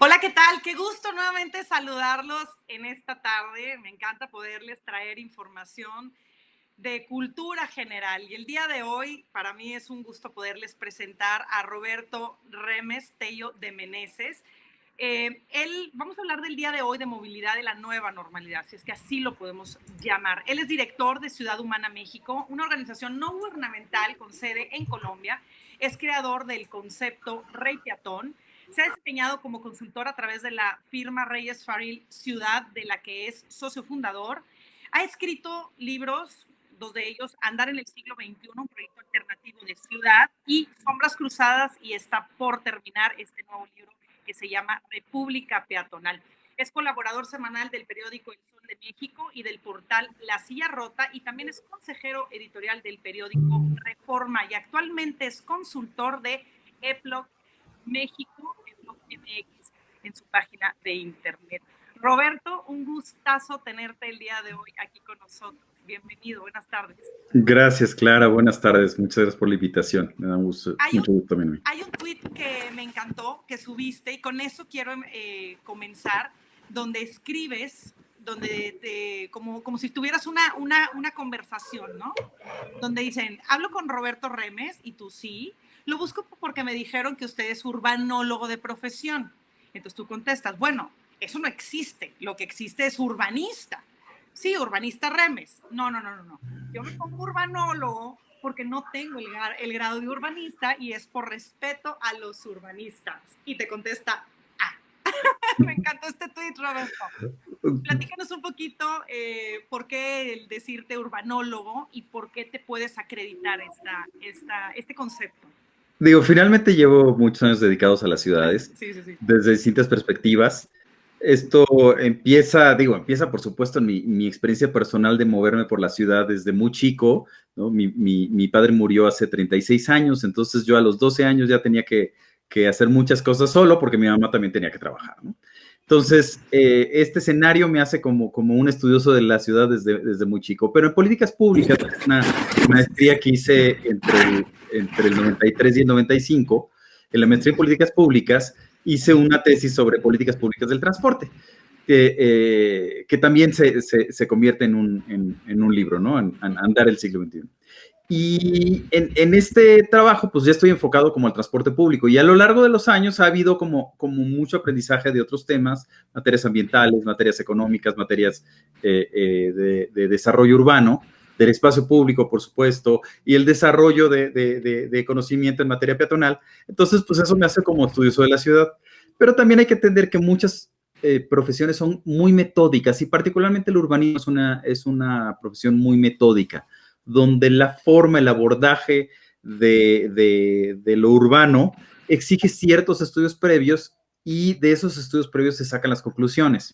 Hola, ¿qué tal? Qué gusto nuevamente saludarlos en esta tarde. Me encanta poderles traer información de cultura general. Y el día de hoy, para mí es un gusto poderles presentar a Roberto Remes Tello de Meneses. Vamos a hablar del día de hoy de movilidad de la nueva normalidad, si es que así lo podemos llamar. Él es director de Ciudad Humana México, una organización no gubernamental con sede en Colombia. Es creador del concepto Rey Peatón. Se ha desempeñado como consultor a través de la firma Reyes Farril Ciudad, de la que es socio fundador. Ha escrito libros, dos de ellos, Andar en el siglo XXI, un proyecto alternativo de ciudad, y Sombras Cruzadas, y está por terminar este nuevo libro que se llama República Peatonal. Es colaborador semanal del periódico El Sol de México y del portal La Silla Rota, y también es consejero editorial del periódico Reforma, y actualmente es consultor de EPLOC México, EPLOC MX, en su página de internet. Roberto, un gustazo tenerte el día de hoy aquí con nosotros. Bienvenido, buenas tardes. Gracias, Clara. Buenas tardes. Muchas gracias por la invitación. Me da Hay un, mucho gusto también a mí. hay un tweet que me encantó, que subiste, y con eso quiero comenzar, donde escribes, como si tuvieras una conversación, ¿no? Donde dicen, hablo con Roberto Remes, y tú sí. Lo busco porque me dijeron que usted es urbanólogo de profesión. Entonces tú contestas, bueno, eso no existe. Lo que existe es urbanista. Sí, urbanista Remes. No, no, no, no, no. Yo me pongo urbanólogo porque no tengo el grado de urbanista, y es por respeto a los urbanistas. Y te contesta, ah. Me encantó este tweet, Roberto. Platícanos un poquito por qué el decirte urbanólogo y por qué te puedes acreditar este concepto. Digo, finalmente llevo muchos años dedicados a las ciudades, Sí, sí, sí. desde distintas perspectivas. Esto empieza por supuesto en mi experiencia personal de moverme por la ciudad desde muy chico, ¿no? Mi padre murió hace 36 años, entonces yo a los 12 años ya tenía que hacer muchas cosas solo porque mi mamá también tenía que trabajar, ¿no? Entonces, este escenario me hace como un estudioso de la ciudad desde muy chico, pero en políticas públicas, una maestría que hice entre el 93 y el 95, en la maestría en políticas públicas, hice una tesis sobre políticas públicas del transporte, que también se convierte en un libro, ¿no? En Andar el siglo XXI. Y en este trabajo, pues ya estoy enfocado como al transporte público, y a lo largo de los años ha habido como mucho aprendizaje de otros temas, materias ambientales, materias económicas, materias de desarrollo urbano, del espacio público, por supuesto, y el desarrollo de conocimiento en materia peatonal. Entonces, pues eso me hace como estudioso de la ciudad. Pero también hay que entender que muchas profesiones son muy metódicas, y particularmente el urbanismo es una profesión muy metódica, donde la forma, el abordaje de lo urbano exige ciertos estudios previos, y de esos estudios previos se sacan las conclusiones.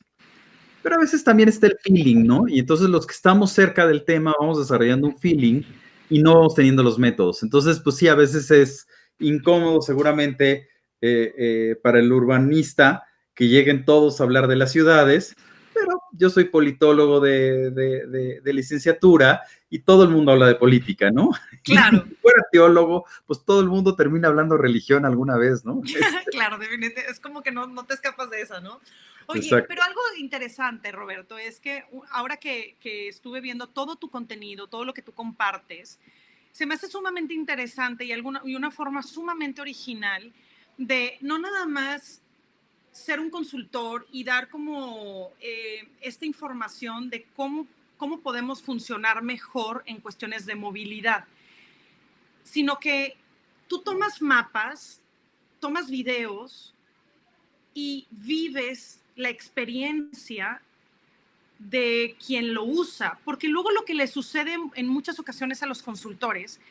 Pero a veces también está el feeling, ¿no? Y entonces los que estamos cerca del tema vamos desarrollando un feeling y no vamos teniendo los métodos. Entonces, pues sí, a veces es incómodo seguramente para el urbanista que lleguen todos a hablar de las ciudades, pero yo soy politólogo de licenciatura y todo el mundo habla de política, ¿no? Y Claro. si fuera teólogo, pues todo el mundo termina hablando religión alguna vez, ¿no? Claro, definitivamente. Es como que no te escapas de esa, ¿no? Oye, Exacto. pero algo interesante, Roberto, es que ahora que estuve viendo todo tu contenido, todo lo que tú compartes, se me hace sumamente interesante y una forma sumamente original de no nada más ser un consultor y dar como esta información de cómo podemos funcionar mejor en cuestiones de movilidad, sino que tú tomas mapas, tomas videos y vives la experiencia de quien lo usa, porque luego lo que le sucede en muchas ocasiones a los consultores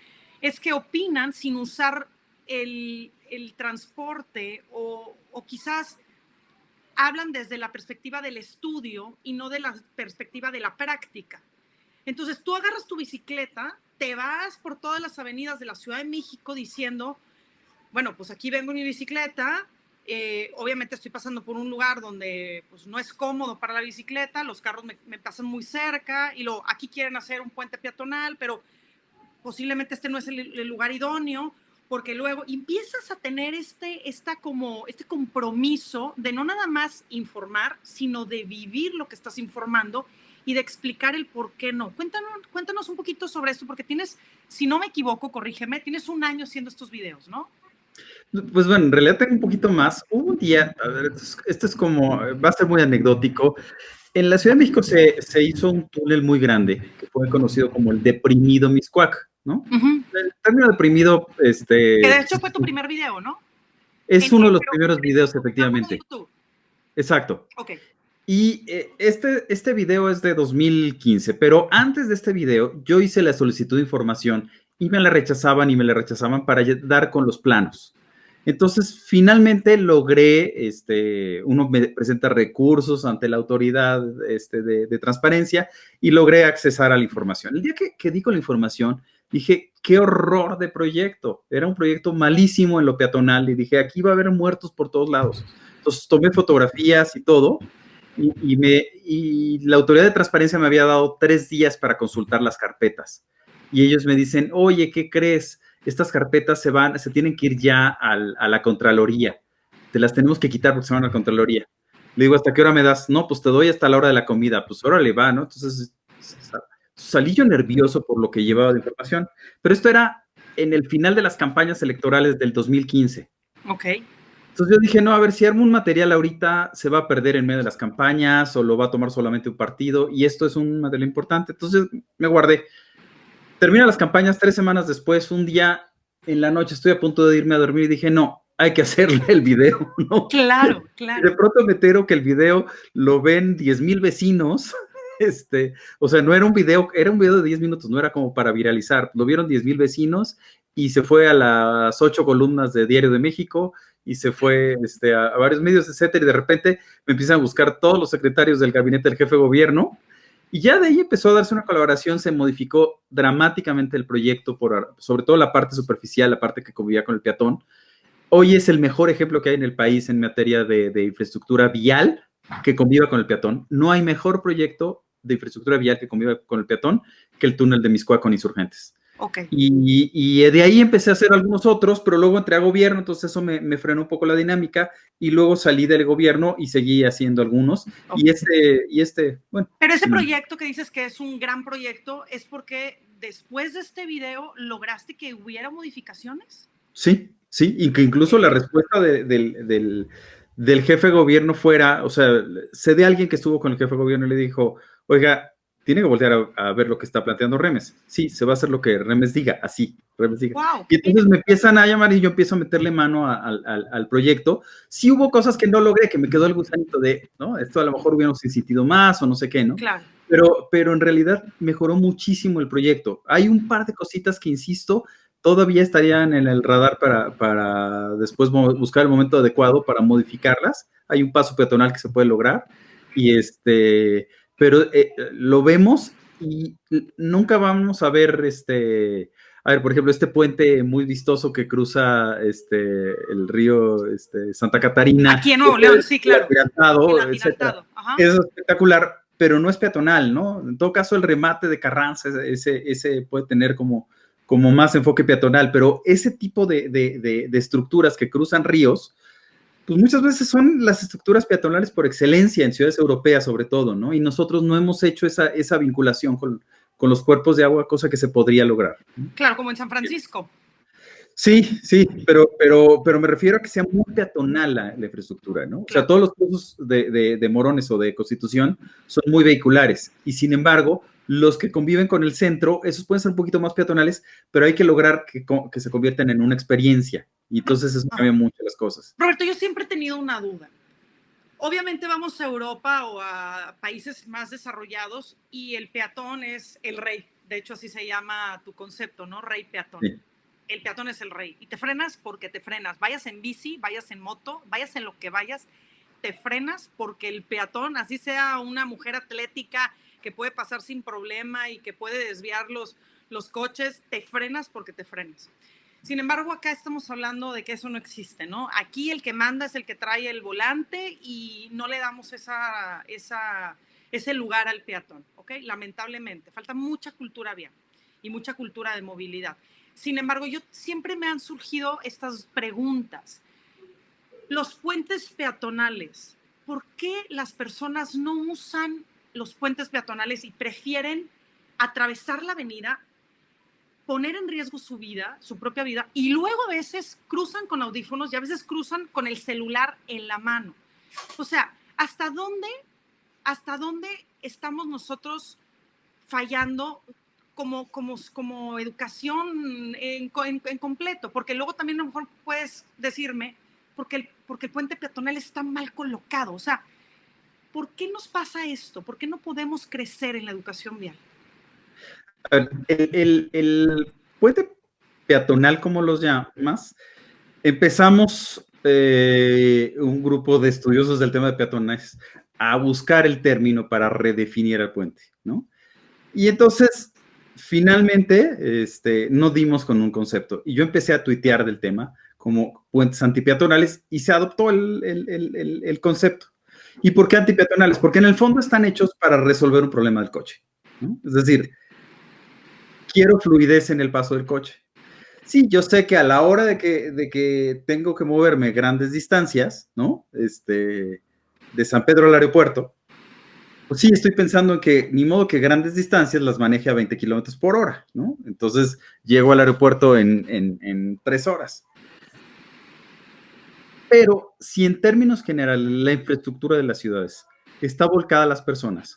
es que opinan sin usar el transporte, o quizás hablan desde la perspectiva del estudio y no de la perspectiva de la práctica. Entonces tú agarras tu bicicleta, te vas por todas las avenidas de la Ciudad de México diciendo, bueno, pues aquí vengo en mi bicicleta, obviamente estoy pasando por un lugar donde pues, no es cómodo para la bicicleta, los carros me pasan muy cerca, y aquí quieren hacer un puente peatonal, pero posiblemente este no es el lugar idóneo, porque luego empiezas a tener este compromiso de no nada más informar, sino de vivir lo que estás informando y de explicar el por qué no. Cuéntanos un poquito sobre esto, porque tienes, si no me equivoco, corrígeme, tienes 1 año haciendo estos videos, ¿no? Pues bueno, en realidad tengo un poquito más. Hubo un día, a ver, esto es como, va a ser muy anecdótico. En la Ciudad de México se hizo un túnel muy grande, que fue conocido como el Deprimido Mixcoac, ¿no? Uh-huh. El término deprimido, Que de hecho fue tu primer video, ¿no? es uno de los Pero primeros videos, una plataforma de efectivamente. YouTube. Exacto. Ok. Y este video es de 2015, pero antes de este video yo hice la solicitud de información y me la rechazaban y me la rechazaban para dar con los planos. Entonces, finalmente logré, uno me presenta recursos ante la autoridad de transparencia y logré accesar a la información. El día que di con la información, dije, qué horror de proyecto. Era un proyecto malísimo en lo peatonal y dije, aquí va a haber muertos por todos lados. Entonces, tomé fotografías y todo y la autoridad de transparencia me había dado 3 días para consultar las carpetas. Y ellos me dicen, oye, ¿qué crees? Estas carpetas se tienen que ir ya a la Contraloría. Te las tenemos que quitar porque se van a la Contraloría. Le digo, ¿hasta qué hora me das? No, pues te doy hasta la hora de la comida. Pues órale, va, ¿no? Entonces salí yo nervioso por lo que llevaba de información. Pero esto era en el final de las campañas electorales del 2015. Ok. Entonces yo dije, no, a ver, si armo un material ahorita, se va a perder en medio de las campañas o lo va a tomar solamente un partido y esto es un material importante. Entonces me guardé. Termina las campañas 3 semanas después, un día en la noche estoy a punto de irme a dormir y dije, no, hay que hacerle el video, ¿no? Claro, Y de pronto me entero que el video lo ven 10,000 vecinos. O sea, no era un video, era un video de 10 minutos, no era como para viralizar. Lo vieron 10,000 vecinos y se fue a las 8 columnas de Diario de México y se fue a varios medios, etcétera. Y de repente me empiezan a buscar todos los secretarios del gabinete del jefe de gobierno. Y ya de ahí empezó a darse una colaboración, se modificó dramáticamente el proyecto, sobre todo la parte superficial, la parte que convivía con el peatón. Hoy es el mejor ejemplo que hay en el país en materia de infraestructura vial que conviva con el peatón. No hay mejor proyecto de infraestructura vial que conviva con el peatón que el túnel de Mixcoac con Insurgentes. Okay. Y de ahí empecé a hacer algunos otros, pero luego entré a gobierno, entonces eso me frenó un poco la dinámica y luego salí del gobierno y seguí haciendo algunos. Okay. Bueno. Pero ese proyecto que dices que es un gran proyecto, ¿es porque después de este video lograste que hubiera modificaciones? Sí, sí, y que incluso la respuesta del jefe de gobierno fuera, o sea, sé de alguien que estuvo con el jefe de gobierno y le dijo, oiga, tiene que voltear a ver lo que está planteando Remes. Sí, se va a hacer lo que Remes diga, así, Remes diga. Wow. Y entonces me empiezan a llamar y yo empiezo a meterle mano al proyecto. Sí hubo cosas que no logré, que me quedó el gusanito de, ¿no? Esto a lo mejor hubiéramos insistido más o no sé qué, ¿no? Claro. Pero en realidad mejoró muchísimo el proyecto. Hay un par de cositas que, insisto, todavía estarían en el radar para después buscar el momento adecuado para modificarlas. Hay un paso peatonal que se puede lograr pero lo vemos y nunca vamos a ver a ver, por ejemplo, este puente muy vistoso que cruza el río Santa Catarina. Aquí en Nuevo León, sí, claro. Etcétera. Es espectacular, pero no es peatonal, ¿no? En todo caso, el remate de Carranza, ese puede tener como más enfoque peatonal, pero ese tipo de estructuras que cruzan ríos, pues muchas veces son las estructuras peatonales por excelencia en ciudades europeas sobre todo, ¿no? Y nosotros no hemos hecho esa vinculación con los cuerpos de agua, cosa que se podría lograr. Claro, como en San Francisco. Sí, pero me refiero a que sea muy peatonal la infraestructura, ¿no? O sea, todos los cursos de Morones o de Constitución son muy vehiculares y sin embargo, los que conviven con el centro, esos pueden ser un poquito más peatonales, pero hay que lograr que se conviertan en una experiencia y entonces eso cambia mucho las cosas. Roberto, yo siempre he tenido una duda. Obviamente vamos a Europa o a países más desarrollados y el peatón es el rey. De hecho, así se llama tu concepto, ¿no? Rey peatón. Sí. El peatón es el rey. Y te frenas porque te frenas. Vayas en bici, vayas en moto, vayas en lo que vayas, te frenas porque el peatón, así sea una mujer atlética que puede pasar sin problema y que puede desviar los coches, te frenas porque te frenas. Sin embargo, acá estamos hablando de que eso no existe, ¿no? Aquí el que manda es el que trae el volante y no le damos ese lugar al peatón, ¿ok? Lamentablemente, falta mucha cultura vial y mucha cultura de movilidad. Sin embargo, siempre me han surgido estas preguntas. Los puentes peatonales, ¿por qué las personas no usan los puentes peatonales y prefieren atravesar la avenida, poner en riesgo su vida, su propia vida, y luego a veces cruzan con audífonos y a veces cruzan con el celular en la mano? O sea, ¿hasta dónde estamos nosotros fallando como educación en completo? Porque luego también a lo mejor puedes decirme, porque el puente peatonal está mal colocado. O sea, ¿por qué nos pasa esto? ¿Por qué no podemos crecer en la educación vial? El puente peatonal, como los llamas, empezamos un grupo de estudiosos del tema de peatones a buscar el término para redefinir el puente, ¿no? Y entonces, finalmente, no dimos con un concepto. Y yo empecé a tuitear del tema como puentes antipeatonales y se adoptó el concepto. ¿Y por qué antipeatonales? Porque en el fondo están hechos para resolver un problema del coche, ¿no? Es decir, quiero fluidez en el paso del coche. Sí, yo sé que a la hora de que tengo que moverme grandes distancias, ¿no? De San Pedro al aeropuerto, pues sí, estoy pensando en que ni modo que grandes distancias las maneje a 20 kilómetros por hora, ¿no? Entonces llego al aeropuerto en 3 horas. Pero si en términos generales la infraestructura de las ciudades está volcada a las personas,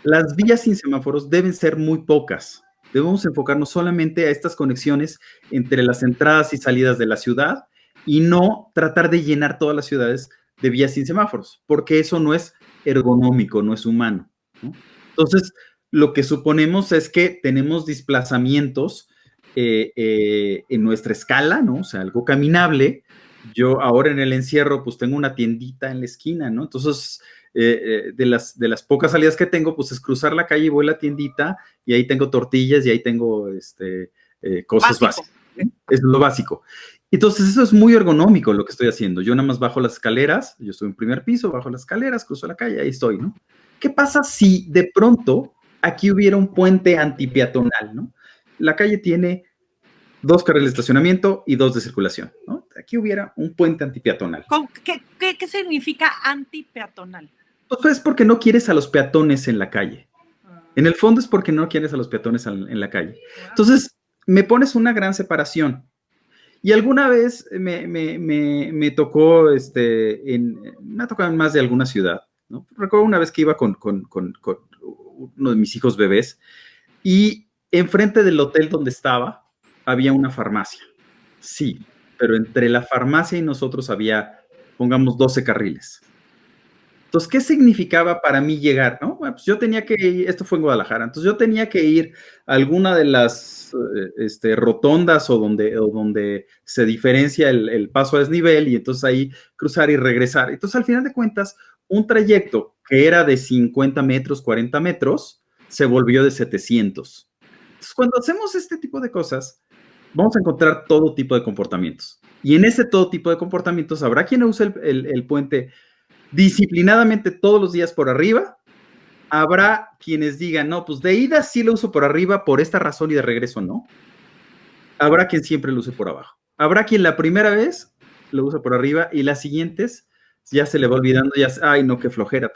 las vías sin semáforos deben ser muy pocas. Debemos enfocarnos solamente a estas conexiones entre las entradas y salidas de la ciudad y no tratar de llenar todas las ciudades de vías sin semáforos, porque eso no es ergonómico, no es humano, ¿no? Entonces, lo que suponemos es que tenemos desplazamientos en nuestra escala, ¿no? O sea, algo caminable. Yo ahora en el encierro, pues tengo una tiendita en la esquina, ¿no? Entonces, de las pocas salidas que tengo, pues es cruzar la calle y voy a la tiendita y ahí tengo tortillas y ahí tengo cosas básicas. ¿No? Es lo básico. Entonces, eso es muy ergonómico lo que estoy haciendo. Yo nada más bajo las escaleras, yo estoy en primer piso, bajo las escaleras, cruzo la calle, ahí estoy, ¿no? ¿Qué pasa si de pronto aquí hubiera un puente antipeatonal, ¿no? La calle tiene 2 carriles de estacionamiento y 2 de circulación, ¿no? Aquí hubiera un puente antipeatonal. ¿Qué significa antipeatonal? Pues es porque no quieres a los peatones en la calle. En el fondo es porque no quieres a los peatones en la calle. Entonces, me pones una gran separación. Y alguna vez me tocó, me ha tocado en más de alguna ciudad, ¿no? Recuerdo una vez que iba con uno de mis hijos bebés y enfrente del hotel donde estaba había una farmacia. Sí, pero entre la farmacia y nosotros había, pongamos, 12 carriles. Entonces, ¿qué significaba para mí llegar? ¿No? Bueno, pues yo tenía que ir, esto fue en Guadalajara, entonces yo tenía que ir a alguna de las rotondas o donde se diferencia el paso a desnivel y entonces ahí cruzar y regresar. Entonces, al final de cuentas, un trayecto que era de 50 metros, 40 metros, se volvió de 700. Entonces, cuando hacemos este tipo de cosas, vamos a encontrar todo tipo de comportamientos. Y en ese todo tipo de comportamientos habrá quien use el puente disciplinadamente todos los días por arriba. Habrá quienes digan, no, pues de ida sí lo uso por arriba por esta razón y de regreso no. Habrá quien siempre lo use por abajo. Habrá quien la primera vez lo usa por arriba y las siguientes ya se le va olvidando, ya, ay, no, qué flojera,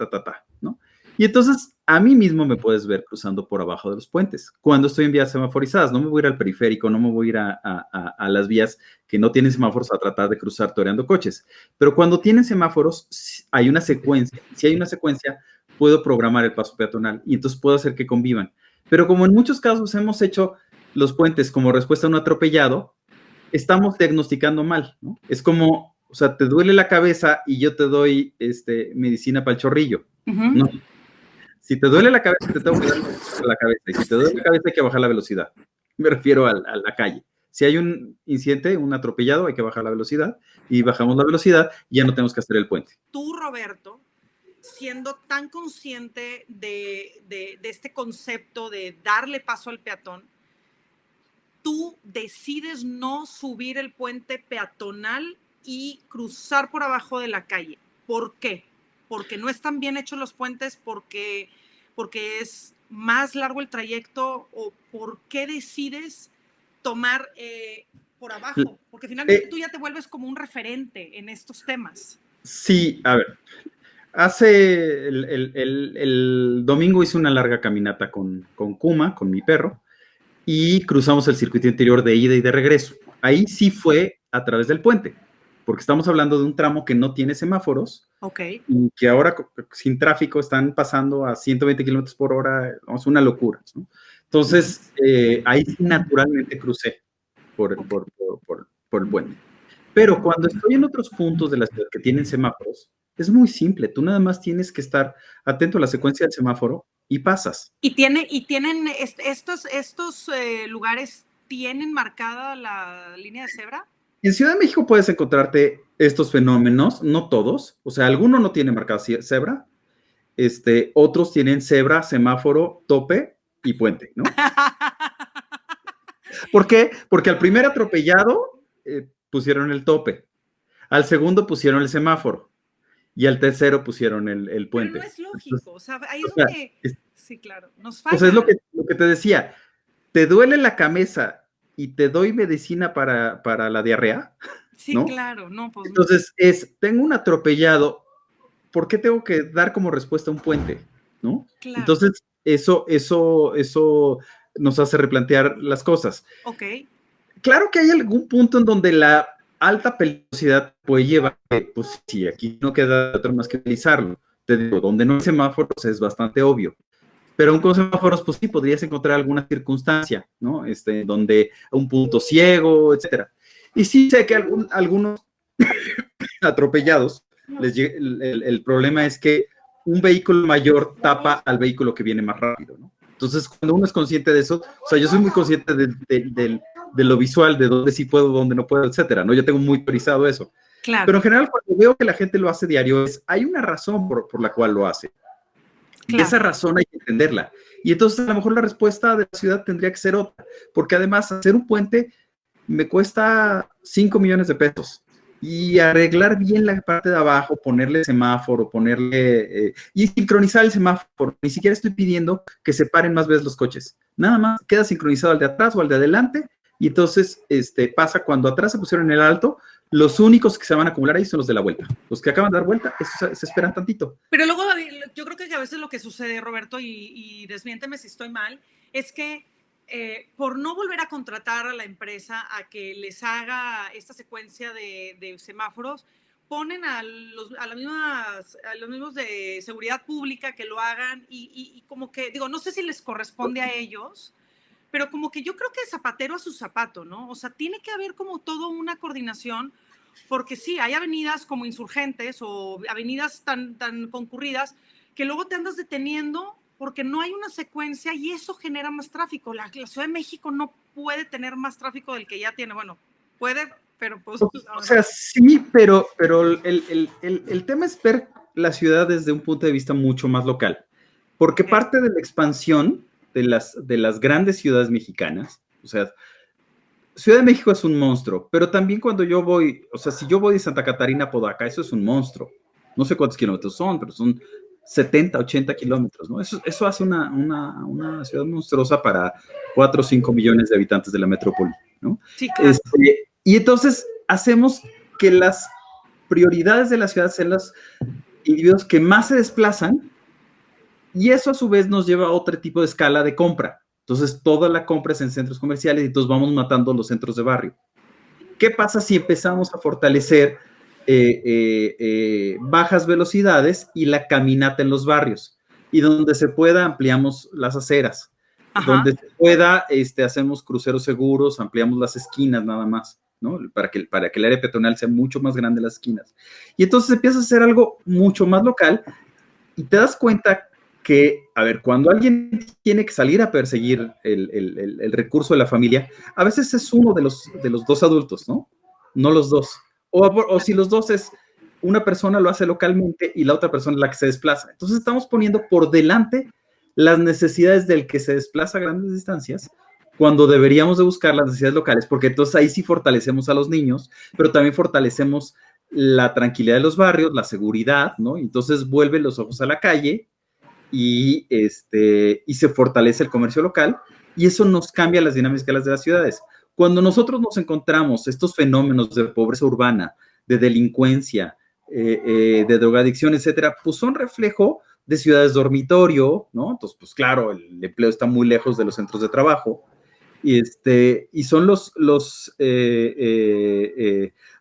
¿no? Y entonces a mí mismo me puedes ver cruzando por abajo de los puentes. Cuando estoy en vías semaforizadas, no me voy a ir al periférico, no me voy a ir a las vías que no tienen semáforos a tratar de cruzar toreando coches. Pero cuando tienen semáforos, hay una secuencia. Si hay una secuencia, puedo programar el paso peatonal y entonces puedo hacer que convivan. Pero como en muchos casos hemos hecho los puentes como respuesta a un atropellado, estamos diagnosticando mal, ¿no? Es como, o sea, te duele la cabeza y yo te doy medicina para el chorrillo. No. Si te duele la cabeza, te tengo que dar la cabeza. Y si te duele la cabeza, hay que bajar la velocidad. Me refiero a la calle. Si hay un incidente, un atropellado, hay que bajar la velocidad y bajamos la velocidad y ya no tenemos que hacer el puente. Tú, Roberto, siendo tan consciente de este concepto de darle paso al peatón, tú decides no subir el puente peatonal y cruzar por abajo de la calle. ¿Por qué? Porque no están bien hechos los puentes, porque es más largo el trayecto, o por qué decides tomar por abajo, porque finalmente tú ya te vuelves como un referente en estos temas. Sí, a ver, hace el domingo hice una larga caminata con Kuma, con mi perro, y cruzamos el circuito interior de ida y de regreso. Ahí sí fue a través del puente, porque estamos hablando de un tramo que no tiene semáforos, okay, y que ahora sin tráfico están pasando a 120 kilómetros por hora, es una locura, ¿no? Entonces, ahí sí naturalmente crucé por el puente. Pero cuando estoy en otros puntos de la ciudad que tienen semáforos, es muy simple. Tú nada más tienes que estar atento a la secuencia del semáforo y pasas. Y tienen estos lugares, ¿tienen marcada la línea de cebra? En Ciudad de México puedes encontrarte estos fenómenos, no todos. O sea, alguno no tiene marcada cebra, otros tienen cebra, semáforo, tope y puente, ¿no? ¿Por qué? Porque al primer atropellado pusieron el tope, al segundo pusieron el semáforo y al tercero pusieron el puente. Pero no es lógico, entonces, o sea, ahí es donde... Sí, claro, nos falla. O sea, es lo que te decía, ¿te duele la cabeza y te doy medicina para la diarrea? Sí, ¿no? claro, no, pues entonces tengo un atropellado, ¿por qué tengo que dar como respuesta un puente? ¿No? Claro. Entonces, eso nos hace replantear las cosas. Ok. Claro que hay algún punto en donde la alta peligrosidad puede llevar, pues sí, aquí no queda otro más que utilizarlo. Te digo, donde no hay semáforos es bastante obvio. Pero con semáforos, pues sí, podrías encontrar alguna circunstancia, ¿no? Donde un punto ciego, etcétera. Y sí sé que algunos atropellados, el problema es que un vehículo mayor tapa al vehículo que viene más rápido, ¿no? Entonces, cuando uno es consciente de eso, o sea, yo soy muy consciente de lo visual, de dónde sí puedo, dónde no puedo, etcétera, ¿no? Yo tengo muy priorizado eso. Claro. Pero en general, cuando veo que la gente lo hace diario, hay una razón por la cual lo hace. Claro. Y esa razón hay que entenderla. Y entonces, a lo mejor la respuesta de la ciudad tendría que ser otra, porque además, hacer un puente me cuesta 5 millones de pesos. Y arreglar bien la parte de abajo, ponerle semáforo, y sincronizar el semáforo. Ni siquiera estoy pidiendo que se paren más veces los coches. Nada más queda sincronizado al de atrás o al de adelante, y entonces pasa cuando atrás se pusieron en el alto, los únicos que se van a acumular ahí son los de la vuelta. Los que acaban de dar vuelta, esos se esperan tantito. Pero luego, yo creo que a veces lo que sucede, Roberto, y desmiénteme si estoy mal, es que por no volver a contratar a la empresa a que les haga esta secuencia de semáforos, ponen a los mismos de seguridad pública que lo hagan y como que, digo, no sé si les corresponde a ellos, pero como que yo creo que zapatero a su zapato, ¿no? O sea, tiene que haber como todo una coordinación, porque sí, hay avenidas como Insurgentes o avenidas tan concurridas que luego te andas deteniendo porque no hay una secuencia y eso genera más tráfico. La Ciudad de México no puede tener más tráfico del que ya tiene. Bueno, puede, pero pues... O sea, sí, pero el tema es ver la ciudad desde un punto de vista mucho más local, porque parte de la expansión de las grandes ciudades mexicanas, o sea, Ciudad de México es un monstruo, pero también cuando yo voy, o sea, si yo voy de Santa Catarina a Podaca, eso es un monstruo. No sé cuántos kilómetros son, pero son 70, 80 kilómetros, ¿no? Eso hace una ciudad monstruosa para 4 o 5 millones de habitantes de la metrópoli, ¿no? Sí, claro. Y entonces hacemos que las prioridades de la ciudad sean los individuos que más se desplazan, y eso a su vez nos lleva a otro tipo de escala de compra. Entonces, toda la compra es en centros comerciales y entonces vamos matando los centros de barrio. ¿Qué pasa si empezamos a fortalecer bajas velocidades y la caminata en los barrios? Y donde se pueda, ampliamos las aceras. Ajá. Donde se pueda, hacemos cruceros seguros, ampliamos las esquinas nada más, ¿no? Para que el área peatonal sea mucho más grande las esquinas. Y entonces empieza a hacer algo mucho más local y te das cuenta que, a ver, cuando alguien tiene que salir a perseguir el recurso de la familia, a veces es uno de los dos adultos, ¿no? No los dos. O si los dos es una persona lo hace localmente y la otra persona es la que se desplaza. Entonces estamos poniendo por delante las necesidades del que se desplaza a grandes distancias cuando deberíamos de buscar las necesidades locales, porque entonces ahí sí fortalecemos a los niños, pero también fortalecemos la tranquilidad de los barrios, la seguridad, ¿no? Entonces vuelven los ojos a la calle y se fortalece el comercio local y eso nos cambia las dinámicas de las ciudades. Cuando nosotros nos encontramos estos fenómenos de pobreza urbana, de delincuencia, de drogadicción, etcétera, pues son reflejo de ciudades dormitorio, ¿no? Entonces, pues claro, el empleo está muy lejos de los centros de trabajo, y son o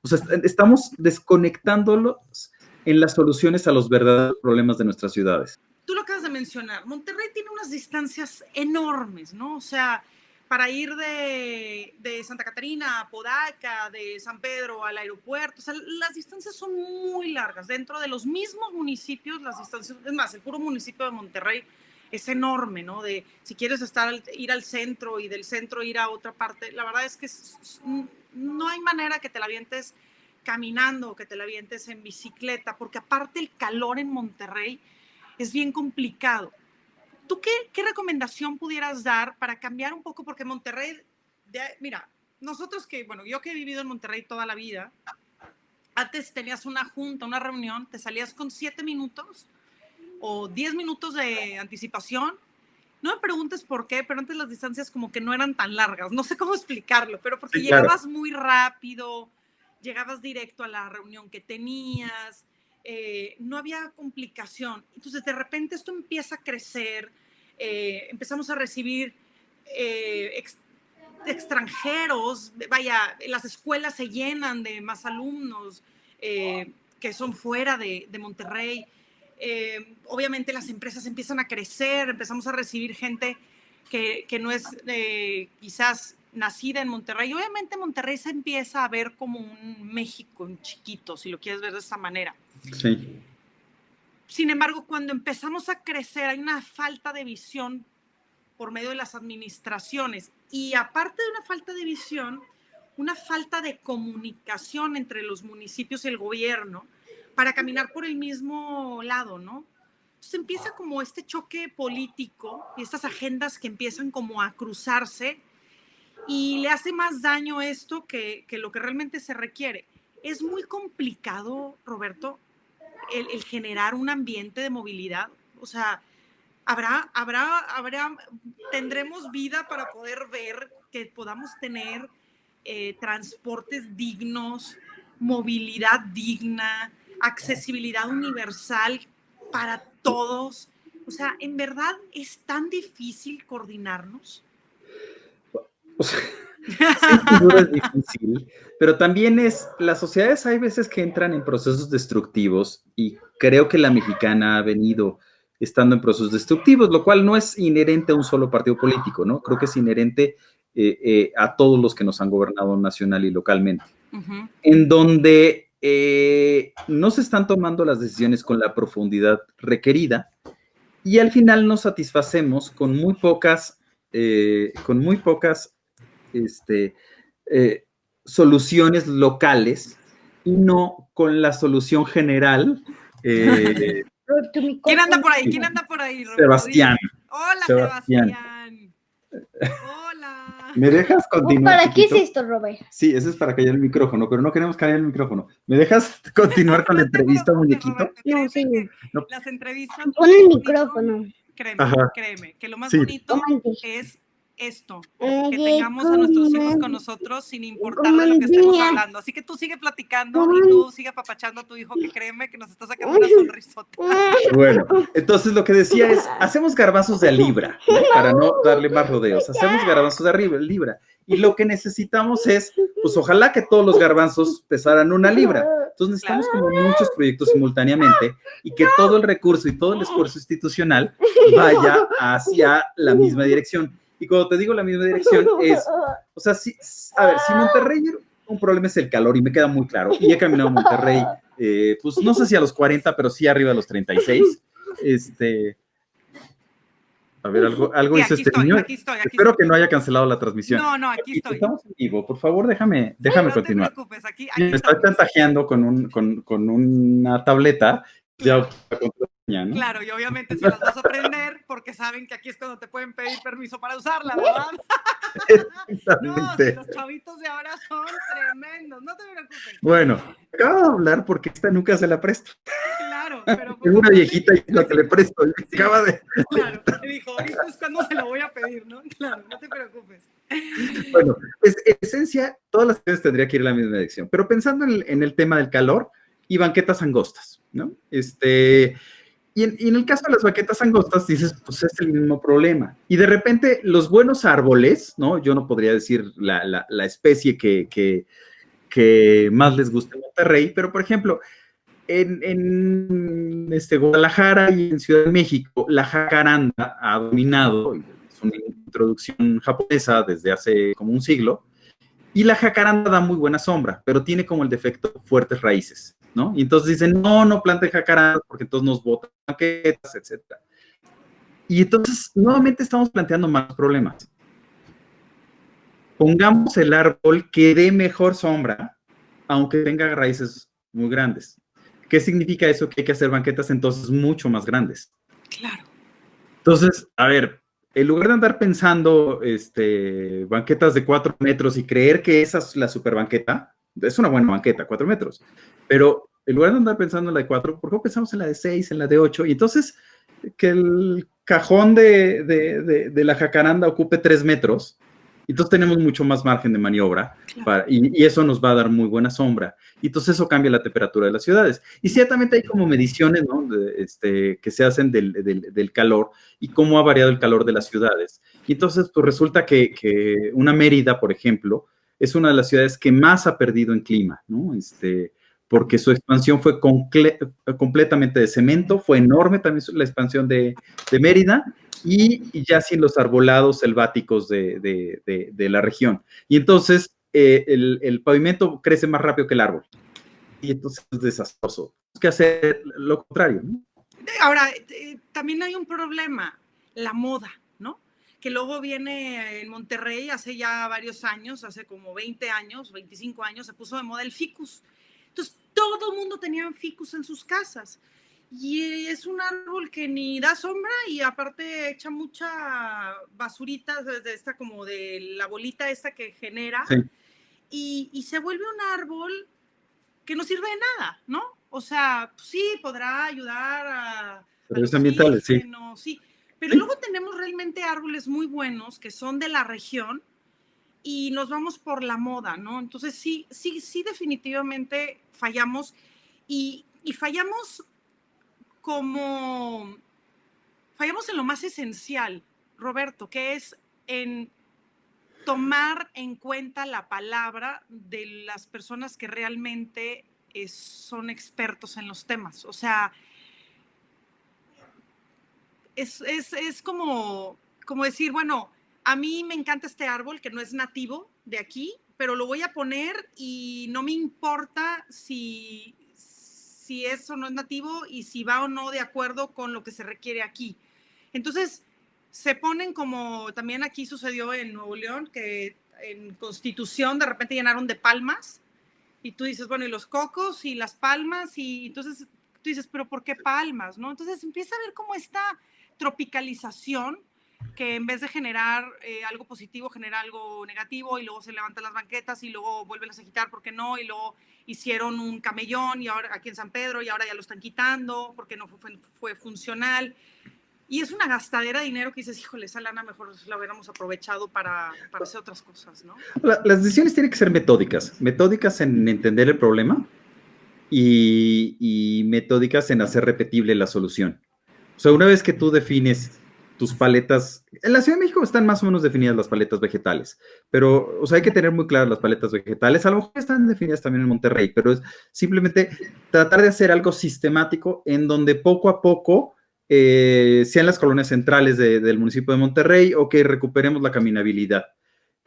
sea, estamos desconectándolos en las soluciones a los verdaderos problemas de nuestras ciudades. Tú lo acabas de mencionar, Monterrey tiene unas distancias enormes, ¿no? O sea, para ir de Santa Catarina a Apodaca, de San Pedro al aeropuerto, o sea, las distancias son muy largas. Dentro de los mismos municipios, las distancias, es más, el puro municipio de Monterrey es enorme, ¿no? De si quieres ir al centro y del centro ir a otra parte, la verdad es que no hay manera que te la avientes caminando o que te la avientes en bicicleta, porque aparte el calor en Monterrey es bien complicado. ¿Tú qué recomendación pudieras dar para cambiar un poco? Porque Monterrey, mira, nosotros yo que he vivido en Monterrey toda la vida, antes tenías una junta, una reunión, te salías con 7 minutos o 10 minutos de anticipación. No me preguntes por qué, pero antes las distancias como que no eran tan largas. No sé cómo explicarlo, pero porque sí, llegabas claro, muy rápido, llegabas directo a la reunión que tenías, no había complicación. Entonces, de repente esto empieza a crecer, empezamos a recibir extranjeros, vaya, las escuelas se llenan de más alumnos que son fuera de Monterrey. Obviamente las empresas empiezan a crecer, empezamos a recibir gente que no es quizás nacida en Monterrey. Obviamente Monterrey se empieza a ver como un México en chiquito, si lo quieres ver de esta manera. Sí. Sin embargo, cuando empezamos a crecer hay una falta de visión por medio de las administraciones, y aparte de una falta de visión, una falta de comunicación entre los municipios y el gobierno para caminar por el mismo lado, ¿no? Entonces empieza como este choque político y estas agendas que empiezan como a cruzarse, y le hace más daño esto que lo que realmente se requiere. Es muy complicado, Roberto, el generar un ambiente de movilidad. O sea, tendremos vida para poder ver que podamos tener transportes dignos, movilidad digna, accesibilidad universal para todos. O sea, ¿en verdad es tan difícil coordinarnos? O sea, sin duda es difícil, pero también las sociedades hay veces que entran en procesos destructivos, y creo que la mexicana ha venido estando en procesos destructivos, lo cual no es inherente a un solo partido político, ¿no? Creo que es inherente a todos los que nos han gobernado nacional y localmente, en donde no se están tomando las decisiones con la profundidad requerida, y al final nos satisfacemos con muy pocas soluciones locales y no con la solución general. ¿Quién anda por ahí? ¿Quién anda por ahí, Roberto? Sebastián. Hola, Sebastián. Hola. ¿Me dejas continuar? ¿Para qué es esto, Robert? Sí, eso es para callar el micrófono, pero no queremos callar el micrófono. ¿Me dejas continuar con la entrevista, muñequito? Roberto, no, sí. No. Las entrevistas... Pon el micrófono. Créeme, que lo más bonito es esto, que tengamos a nuestros hijos con nosotros sin importar de lo que estemos hablando. Así que tú sigue platicando y tú sigue apapachando a tu hijo, que créeme que nos está sacando una sonrisota. Bueno, entonces lo que decía es, hacemos garbanzos de a libra, ¿no? Para no darle más rodeos, hacemos garbanzos de a libra, y lo que necesitamos es, pues ojalá que todos los garbanzos pesaran 1 libra. Entonces necesitamos como muchos proyectos simultáneamente, y que todo el recurso y todo el esfuerzo institucional vaya hacia la misma dirección. Y cuando te digo la misma dirección es, o sea, si Monterrey, un problema es el calor, y me queda muy claro, y he caminado a Monterrey, pues no sé si a los 40, pero sí arriba de los 36, a ver, algo hizo este niño. Espero que no haya cancelado la transmisión. No, aquí estoy. Estamos en vivo, por favor, déjame continuar. No te preocupes, aquí me estoy chantajeando con una tableta de autocontrol, ¿no? Claro, y obviamente se las vas a aprender porque saben que aquí es cuando te pueden pedir permiso para usarla, ¿verdad? No, si los chavitos de ahora son tremendos, no te preocupes. Bueno, acabo de hablar porque esta nunca se la presto. Claro, pero... Es una viejita y lo que le presto. Sí, acaba de... Claro, y dijo, ahorita es cuando se la voy a pedir, ¿no? Claro, no te preocupes. Bueno, esencia, todas las ciudades tendría que ir en la misma dirección, pero pensando en el tema del calor y banquetas angostas, ¿no? Y en el caso de las banquetas angostas, dices, pues es el mismo problema. Y de repente, los buenos árboles, ¿no? Yo no podría decir la especie que más les gusta en Monterrey, pero por ejemplo, en Guadalajara y en Ciudad de México, la jacaranda ha dominado, es una introducción japonesa desde hace como un siglo, y la jacaranda da muy buena sombra, pero tiene como el defecto fuertes raíces, ¿no? Y entonces dicen, no planten jacarandas porque entonces nos botan banquetas, etc. Y entonces, nuevamente estamos planteando más problemas. Pongamos el árbol que dé mejor sombra, aunque tenga raíces muy grandes. ¿Qué significa eso? Que hay que hacer banquetas entonces mucho más grandes. Claro. Entonces, a ver, en lugar de andar pensando banquetas de 4 metros y creer que esa es la super banqueta, es una buena banqueta, 4 metros, pero en lugar de andar pensando en la de 4, ¿por qué no pensamos en la de 6, en la de 8? Y entonces, que el cajón de la jacaranda ocupe 3 metros, entonces tenemos mucho más margen de maniobra, Claro. y eso nos va a dar muy buena sombra. Y entonces eso cambia la temperatura de las ciudades. Y ciertamente hay como mediciones, ¿no? Que se hacen del calor y cómo ha variado el calor de las ciudades. Y entonces, pues resulta que una Mérida, por ejemplo, es una de las ciudades que más ha perdido en clima, ¿no? Porque su expansión fue completamente de cemento, fue enorme también la expansión de Mérida, y ya sin los arbolados selváticos de la región. Y entonces el pavimento crece más rápido que el árbol. Y entonces es desastroso. Hay que hacer lo contrario, ¿no? Ahora, también hay un problema, la moda, ¿no? Que luego viene en Monterrey hace ya varios años, hace como 20 años, 25 años, se puso de moda el ficus. Entonces, todo el mundo tenía ficus en sus casas. Y es un árbol que ni da sombra y aparte echa mucha basurita desde esta como de la bolita esta que genera. Sí. Y se vuelve un árbol que no sirve de nada, ¿no? O sea, sí, podrá ayudar a Servicios ambientales, sí. Sí. Pero luego tenemos realmente árboles muy buenos que son de la región y nos vamos por la moda, ¿no? Entonces sí, definitivamente fallamos y fallamos fallamos en lo más esencial, Roberto, que es en tomar en cuenta la palabra de las personas que realmente son expertos en los temas. O sea, es como decir, bueno, a mí me encanta este árbol que no es nativo de aquí, pero lo voy a poner y no me importa si eso no es nativo y si va o no de acuerdo con lo que se requiere aquí. Entonces, se ponen como también aquí sucedió en Nuevo León, que en Constitución de repente llenaron de palmas y tú dices, bueno, y los cocos y las palmas, y entonces tú dices, pero ¿por qué palmas? ¿No? Entonces empieza a ver como esta tropicalización que en vez de generar algo positivo, genera algo negativo y luego se levantan las banquetas y luego vuelven a quitar, ¿por qué no? Y luego hicieron un camellón y ahora aquí en San Pedro y ahora ya lo están quitando porque no fue funcional. Y es una gastadera de dinero que dices, híjole, esa lana mejor la hubiéramos aprovechado para hacer otras cosas, ¿no? Las decisiones tienen que ser metódicas en entender el problema y metódicas en hacer repetible la solución. O sea, una vez que tú defines tus paletas, en la Ciudad de México están más o menos definidas las paletas vegetales, pero, o sea, hay que tener muy claras las paletas vegetales, a lo mejor están definidas también en Monterrey, pero es simplemente tratar de hacer algo sistemático en donde poco a poco sean las colonias centrales del municipio de Monterrey o que recuperemos la caminabilidad.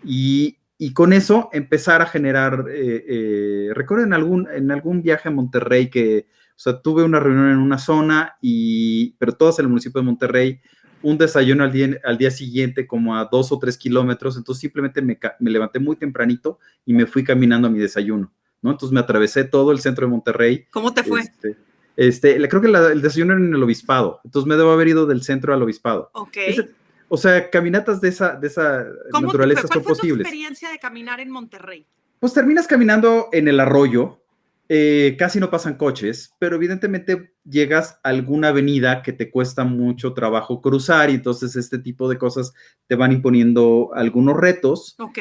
Y con eso empezar a generar, recuerdo en algún viaje a Monterrey que, o sea, tuve una reunión en una zona, pero todas en el municipio de Monterrey, un desayuno al día siguiente como a 2 o 3 kilómetros, entonces simplemente me levanté muy tempranito y me fui caminando a mi desayuno, ¿no? Entonces me atravesé todo el centro de Monterrey. ¿Cómo te fue? Creo que el desayuno era en el Obispado, entonces me debo haber ido del centro al Obispado. Ok. O sea, caminatas de esa naturaleza son posibles. ¿Cuál fue tu experiencia de caminar en Monterrey? Pues terminas caminando en el arroyo casi no pasan coches, pero evidentemente llegas a alguna avenida que te cuesta mucho trabajo cruzar y entonces este tipo de cosas te van imponiendo algunos retos. Ok.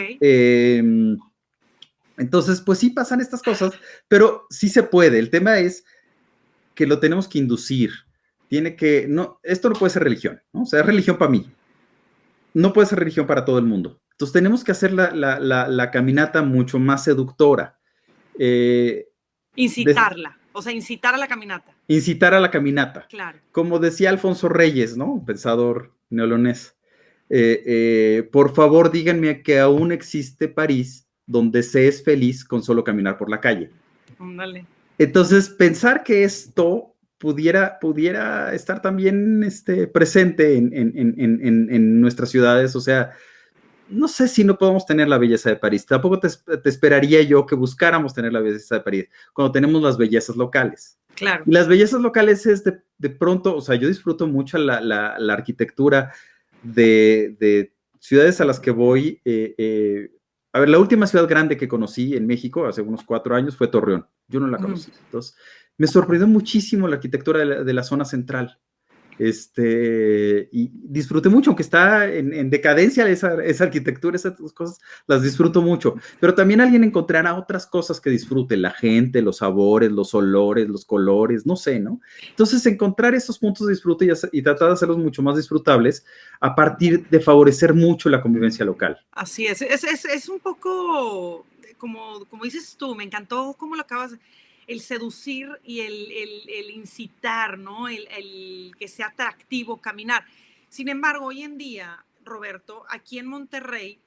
Entonces, pues sí pasan estas cosas, pero sí se puede. El tema es que lo tenemos que inducir. Esto no puede ser religión, ¿no? O sea, es religión para mí. No puede ser religión para todo el mundo. Entonces tenemos que hacer la caminata mucho más seductora. Incitarla, o sea, incitar a la caminata. Incitar a la caminata. Claro. Como decía Alfonso Reyes, ¿no? Un pensador neolonés. Por favor, díganme que aún existe París donde se es feliz con solo caminar por la calle. Ándale. Entonces, pensar que esto pudiera estar también presente en nuestras ciudades, o sea, no sé si no podemos tener la belleza de París. Tampoco te esperaría yo que buscáramos tener la belleza de París cuando tenemos las bellezas locales. Claro. Y las bellezas locales es de pronto, o sea, yo disfruto mucho la arquitectura de ciudades a las que voy. A ver, la última ciudad grande que conocí en México hace unos 4 años fue Torreón. Yo no la conocí. Entonces, me sorprendió muchísimo la arquitectura de la zona central. Y disfruté mucho, aunque está en decadencia esa arquitectura, esas cosas, las disfruto mucho. Pero también alguien encontrará otras cosas que disfrute, la gente, los sabores, los olores, los colores, no sé, ¿no? Entonces, encontrar esos puntos de disfrute y tratar de hacerlos mucho más disfrutables a partir de favorecer mucho la convivencia local. Así es un poco, como dices tú, me encantó cómo lo acabas de... El seducir y el incitar, ¿no? El que sea atractivo caminar. Sin embargo, hoy en día, Roberto, aquí en Monterrey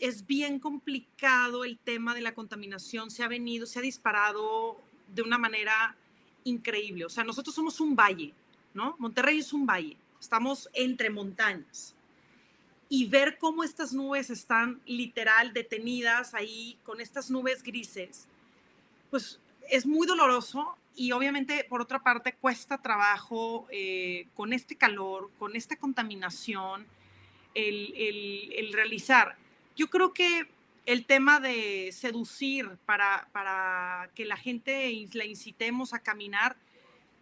es bien complicado el tema de la contaminación. Se ha disparado de una manera increíble. O sea, nosotros somos un valle, ¿no? Monterrey es un valle. Estamos entre montañas. Y ver cómo estas nubes están literal detenidas ahí con estas nubes grises, pues es muy doloroso y obviamente por otra parte cuesta trabajo con este calor, con esta contaminación, el realizar. Yo creo que el tema de seducir para que la gente la incitemos a caminar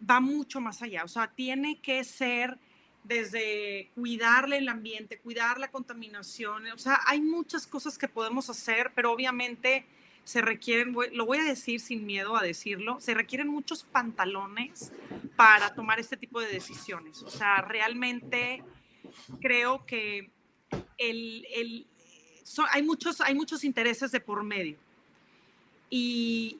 va mucho más allá. O sea, tiene que ser desde cuidarle el ambiente, cuidar la contaminación. O sea, hay muchas cosas que podemos hacer, pero obviamente se requieren, lo voy a decir sin miedo a decirlo, se requieren muchos pantalones para tomar este tipo de decisiones. O sea, realmente creo que hay muchos intereses de por medio. Y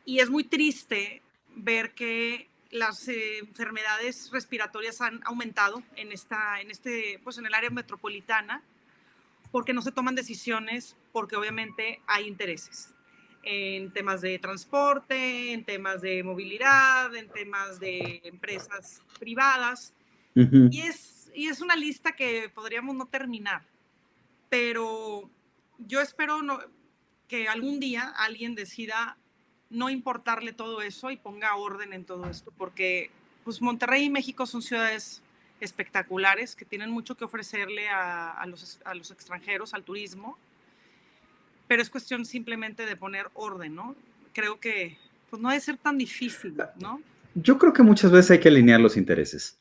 es muy triste ver que las enfermedades respiratorias han aumentado en el área metropolitana porque no se toman decisiones, porque obviamente hay intereses en temas de transporte, en temas de movilidad, en temas de empresas privadas. Uh-huh. Y es una lista que podríamos no terminar, pero yo espero que algún día alguien decida no importarle todo eso y ponga orden en todo esto, porque pues Monterrey y México son ciudades espectaculares que tienen mucho que ofrecerle a los extranjeros, al turismo, pero es cuestión simplemente de poner orden, ¿no? Creo que pues no debe ser tan difícil, ¿no? Yo creo que muchas veces hay que alinear los intereses.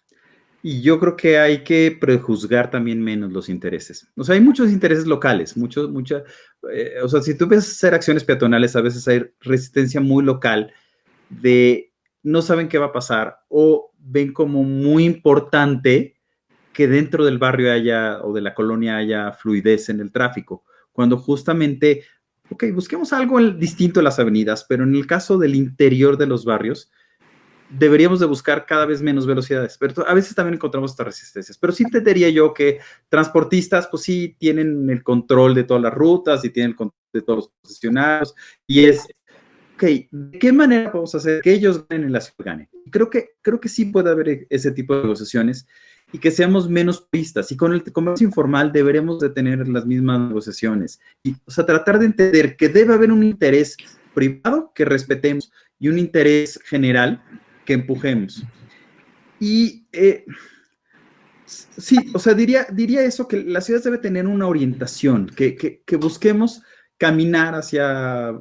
Y yo creo que hay que prejuzgar también menos los intereses. O sea, hay muchos intereses locales, o sea, si tú ves hacer acciones peatonales, a veces hay resistencia muy local de no saben qué va a pasar o ven como muy importante que dentro del barrio o de la colonia haya fluidez en el tráfico, cuando justamente, ok, busquemos algo distinto en las avenidas, pero en el caso del interior de los barrios, deberíamos de buscar cada vez menos velocidades, pero a veces también encontramos estas resistencias, pero sí entendería yo que transportistas, pues sí, tienen el control de todas las rutas y tienen el control de todos los concesionarios, y ok, ¿de qué manera podemos hacer que ellos ganen y la ciudad gane? Creo que sí puede haber ese tipo de negociaciones y que seamos menos puristas, y con el comercio informal deberemos de tener las mismas negociaciones, y, o sea, tratar de entender que debe haber un interés privado que respetemos y un interés general que empujemos. Y sí, o sea, diría eso, que la ciudad debe tener una orientación, que busquemos caminar hacia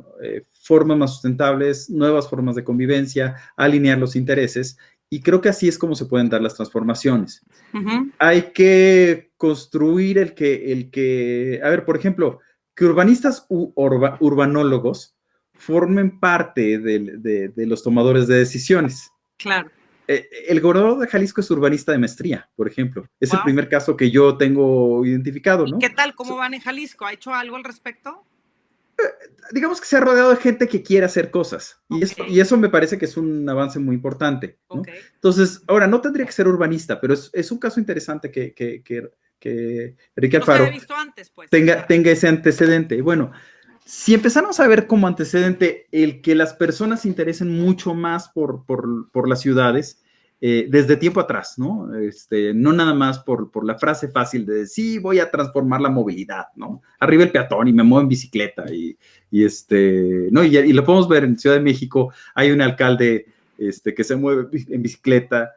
formas más sustentables, nuevas formas de convivencia, alinear los intereses, y creo que así es como se pueden dar las transformaciones. Hay que construir a ver, por ejemplo, que urbanistas urbanólogos formen parte de los tomadores de decisiones. Claro. El gobernador de Jalisco es urbanista de maestría, por ejemplo. Es el primer caso que yo tengo identificado, ¿no? ¿Y qué tal? ¿Cómo van en Jalisco? ¿Ha hecho algo al respecto? Digamos que se ha rodeado de gente que quiere hacer cosas. Y eso me parece que es un avance muy importante, ¿no? Entonces, ahora, no tendría que ser urbanista, pero es un caso interesante que Enrique Alfaro no se había visto antes, pues, tenga ese antecedente. Bueno, si empezamos a ver como antecedente el que las personas se interesen mucho más por las ciudades, desde tiempo atrás, ¿no? No nada más por la frase fácil de sí, voy a transformar la movilidad, ¿no? Arriba el peatón y me muevo en bicicleta ¿no? Y lo podemos ver en Ciudad de México, hay un alcalde que se mueve en bicicleta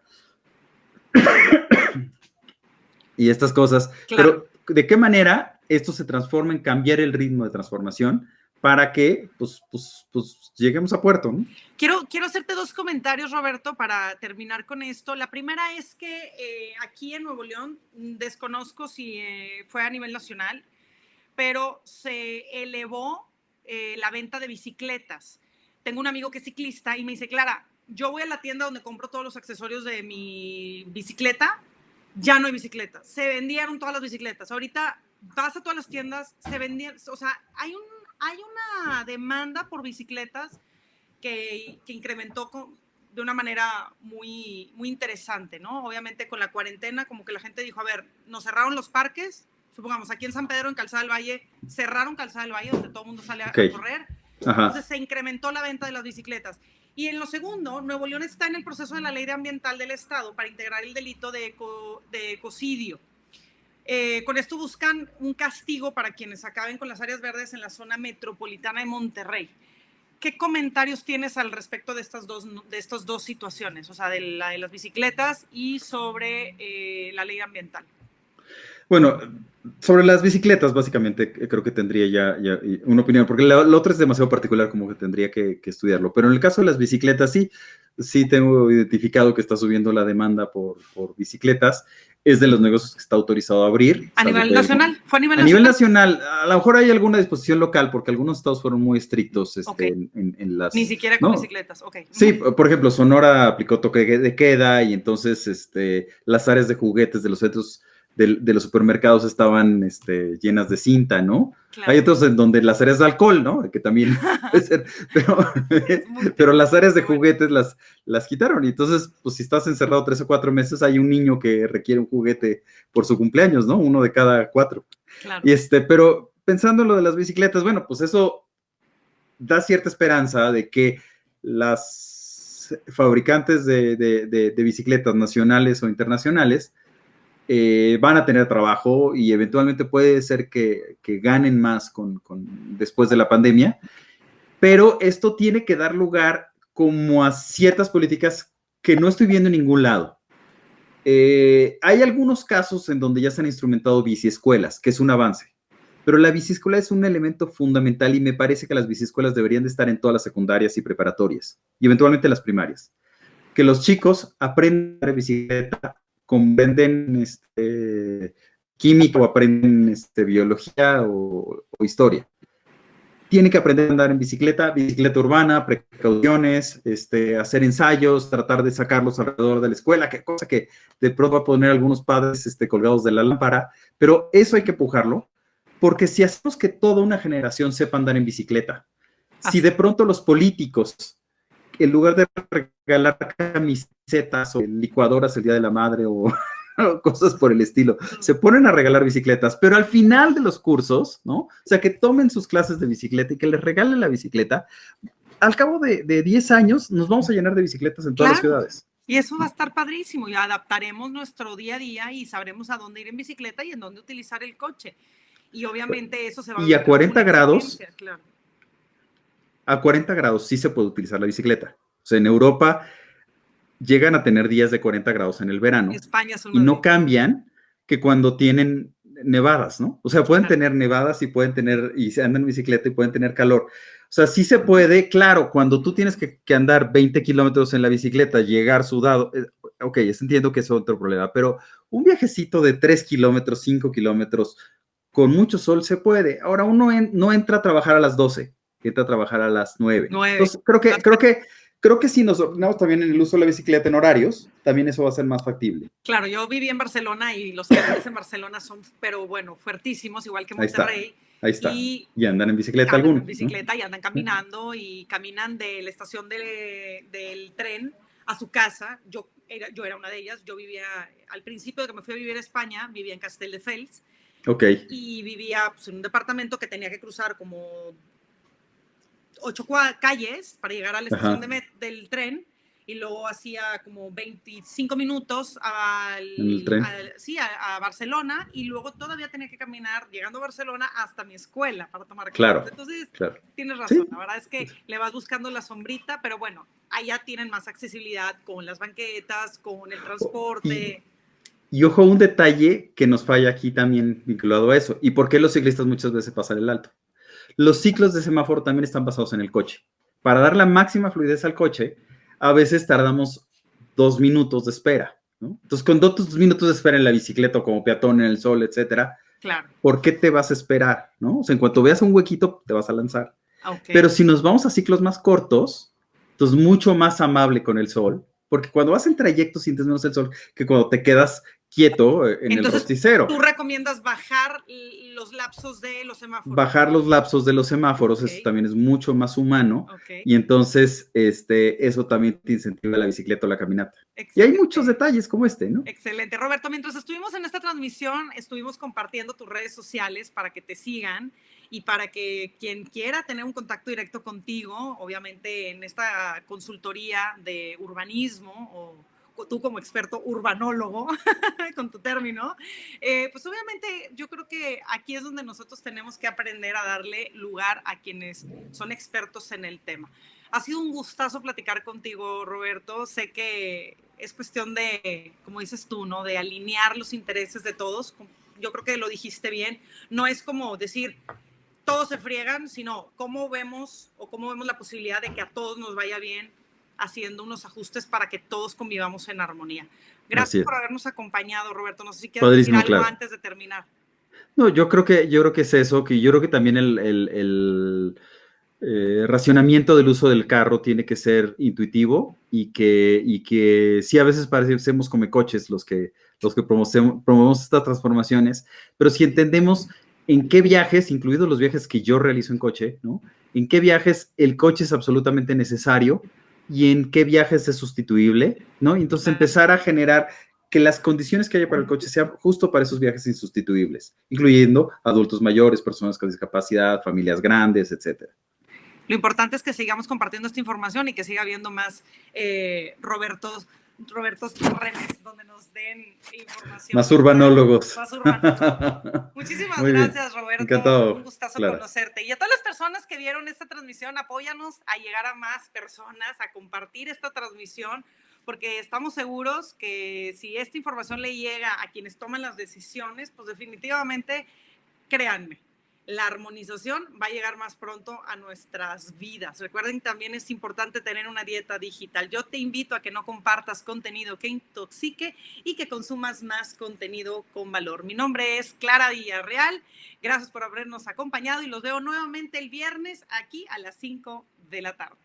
y estas cosas, claro. Pero ¿de qué manera esto se transforma en cambiar el ritmo de transformación para que pues lleguemos a puerto, ¿no? Quiero hacerte dos comentarios, Roberto, para terminar con esto. La primera es que aquí en Nuevo León, desconozco si fue a nivel nacional, pero se elevó la venta de bicicletas. Tengo un amigo que es ciclista y me dice, Clara, yo voy a la tienda donde compro todos los accesorios de mi bicicleta, ya no hay bicicletas. Se vendieron todas las bicicletas. Ahorita vas a todas las tiendas, se vendían, o sea, hay una demanda por bicicletas que incrementó de una manera muy, muy interesante, ¿no? Obviamente con la cuarentena, como que la gente dijo, a ver, nos cerraron los parques, supongamos, aquí en San Pedro, en Calzada del Valle, cerraron Calzada del Valle, donde todo el mundo sale a correr. Ajá. Entonces se incrementó la venta de las bicicletas. Y en lo segundo, Nuevo León está en el proceso de la ley ambiental del Estado para integrar el delito de ecocidio. Con esto buscan un castigo para quienes acaben con las áreas verdes en la zona metropolitana de Monterrey. ¿Qué comentarios tienes al respecto de estas dos situaciones? O sea, de la de las bicicletas y sobre la ley ambiental. Bueno, sobre las bicicletas, básicamente, creo que tendría ya una opinión, porque lo otro es demasiado particular, como que tendría que estudiarlo. Pero en el caso de las bicicletas, sí tengo identificado que está subiendo la demanda por bicicletas. Es de los negocios que está autorizado a abrir. ¿A nivel nacional? ¿Fue a nivel nacional? A nivel nacional, a lo mejor hay alguna disposición local, porque algunos estados fueron muy estrictos en las... Ni siquiera con bicicletas, Sí, por ejemplo, Sonora aplicó toque de queda y entonces las áreas de juguetes de los centros de los supermercados estaban llenas de cinta, ¿no? Claro. Hay otros en donde las áreas de alcohol, ¿no? Que también puede ser, pero las áreas de juguetes las quitaron. Y entonces, pues si estás encerrado 3 o 4 meses, hay un niño que requiere un juguete por su cumpleaños, ¿no? 1 de cada 4. Claro. Pero pensando en lo de las bicicletas, bueno, pues eso da cierta esperanza de que las fabricantes de bicicletas nacionales o internacionales van a tener trabajo y eventualmente puede ser que ganen más después de la pandemia, pero esto tiene que dar lugar como a ciertas políticas que no estoy viendo en ningún lado. Hay algunos casos en donde ya se han instrumentado biciescuelas, que es un avance, pero la biciescuela es un elemento fundamental y me parece que las biciescuelas deberían de estar en todas las secundarias y preparatorias y eventualmente las primarias. Que los chicos aprendan bicicleta, comprenden química o aprenden biología o historia. Tienen que aprender a andar en bicicleta urbana, precauciones, hacer ensayos, tratar de sacarlos alrededor de la escuela, cosa que de pronto va a poner algunos padres colgados de la lámpara, pero eso hay que empujarlo, porque si hacemos que toda una generación sepa andar en bicicleta, si de pronto los políticos, en lugar de regalar camisetas o licuadoras el Día de la Madre o cosas por el estilo, se ponen a regalar bicicletas, pero al final de los cursos, ¿no? O sea, que tomen sus clases de bicicleta y que les regalen la bicicleta, al cabo de 10 años nos vamos a llenar de bicicletas en todas las ciudades. Y eso va a estar padrísimo y adaptaremos nuestro día a día y sabremos a dónde ir en bicicleta y en dónde utilizar el coche. Y obviamente eso se va a... Y a 40 grados... Claro. A 40 grados sí se puede utilizar la bicicleta. O sea, en Europa llegan a tener días de 40 grados en el verano. España y no cambian que cuando tienen nevadas, ¿no? O sea, pueden tener nevadas y se andan en bicicleta y pueden tener calor. O sea, sí se puede, claro, cuando tú tienes que andar 20 kilómetros en la bicicleta, llegar sudado, ok, entiendo que es otro problema, pero un viajecito de 3 kilómetros, 5 kilómetros, con mucho sol se puede. Ahora, uno no entra a trabajar a las 12, entra a trabajar a las 9. 9. Entonces, creo que si nos ordenamos también en el uso de la bicicleta en horarios, también eso va a ser más factible. Claro, yo viví en Barcelona y los carriles en Barcelona son, pero bueno, fuertísimos, igual que Monterrey. Ahí está. Y andan en bicicleta algunos. En bicicleta, ¿no? Y andan caminando y caminan de la estación del tren a su casa. Yo era una de ellas. Yo vivía, al principio de que me fui a vivir a España, vivía en Castelldefels. Ok. Y vivía pues, en un departamento que tenía que cruzar como 8 calles para llegar a la estación del tren. Y luego hacía como 25 minutos a Barcelona, y luego todavía tenía que caminar, llegando a Barcelona, hasta mi escuela para tomar clases. Entonces, tienes razón, ¿sí? La verdad es que le vas buscando la sombrita, pero bueno, allá tienen más accesibilidad con las banquetas, con el transporte. Y ojo, un detalle que nos falla aquí también vinculado a eso. ¿Y por qué los ciclistas muchas veces pasan el alto? Los ciclos de semáforo también están basados en el coche. Para dar la máxima fluidez al coche, a veces tardamos 2 minutos de espera, ¿no? Entonces, con 2 minutos de espera en la bicicleta o como peatón en el sol, etcétera, claro. ¿Por qué te vas a esperar, no? O sea, en cuanto veas un huequito, te vas a lanzar. Okay. Pero si nos vamos a ciclos más cortos, entonces mucho más amable con el sol, porque cuando vas en trayecto sientes menos el sol que cuando te quedas quieto en el rosticero. ¿Tú recomiendas bajar los lapsos de los semáforos? Bajar los lapsos de los semáforos, eso también es mucho más humano, y entonces eso también te incentiva la bicicleta o la caminata. Excelente. Y hay muchos detalles como ¿no? Excelente. Roberto, mientras estuvimos en esta transmisión, estuvimos compartiendo tus redes sociales para que te sigan y para que quien quiera tener un contacto directo contigo, obviamente en esta consultoría de urbanismo o tú como experto urbanólogo, con tu término, pues obviamente yo creo que aquí es donde nosotros tenemos que aprender a darle lugar a quienes son expertos en el tema. Ha sido un gustazo platicar contigo, Roberto. Sé que es cuestión de, como dices tú, ¿no? De alinear los intereses de todos. Yo creo que lo dijiste bien. No es como decir, todos se friegan, sino cómo vemos la posibilidad de que a todos nos vaya bien, haciendo unos ajustes para que todos convivamos en armonía. Gracias por habernos acompañado, Roberto. No sé si quieres decir algo antes de terminar. No, yo creo que es eso, que yo creo que también el racionamiento del uso del carro tiene que ser intuitivo y que sí, a veces parecemos como coches los que promovemos estas transformaciones, pero si entendemos en qué viajes, incluidos los viajes que yo realizo en coche, ¿no? En qué viajes el coche es absolutamente necesario y en qué viajes es sustituible, ¿no? Y entonces empezar a generar que las condiciones que haya para el coche sean justo para esos viajes insustituibles, incluyendo adultos mayores, personas con discapacidad, familias grandes, etcétera. Lo importante es que sigamos compartiendo esta información y que siga habiendo más Robertos Renes donde nos den información. Más urbanólogos. Muchísimas gracias, Roberto. Encantado. Un gustazo conocerte. Y a todas las personas que vieron esta transmisión, apóyanos a llegar a más personas, a compartir esta transmisión, porque estamos seguros que si esta información le llega a quienes toman las decisiones, pues definitivamente, créanme, la armonización va a llegar más pronto a nuestras vidas. Recuerden, también es importante tener una dieta digital. Yo te invito a que no compartas contenido que intoxique y que consumas más contenido con valor. Mi nombre es Clara Villarreal. Gracias por habernos acompañado y los veo nuevamente el viernes aquí a las 5 de la tarde.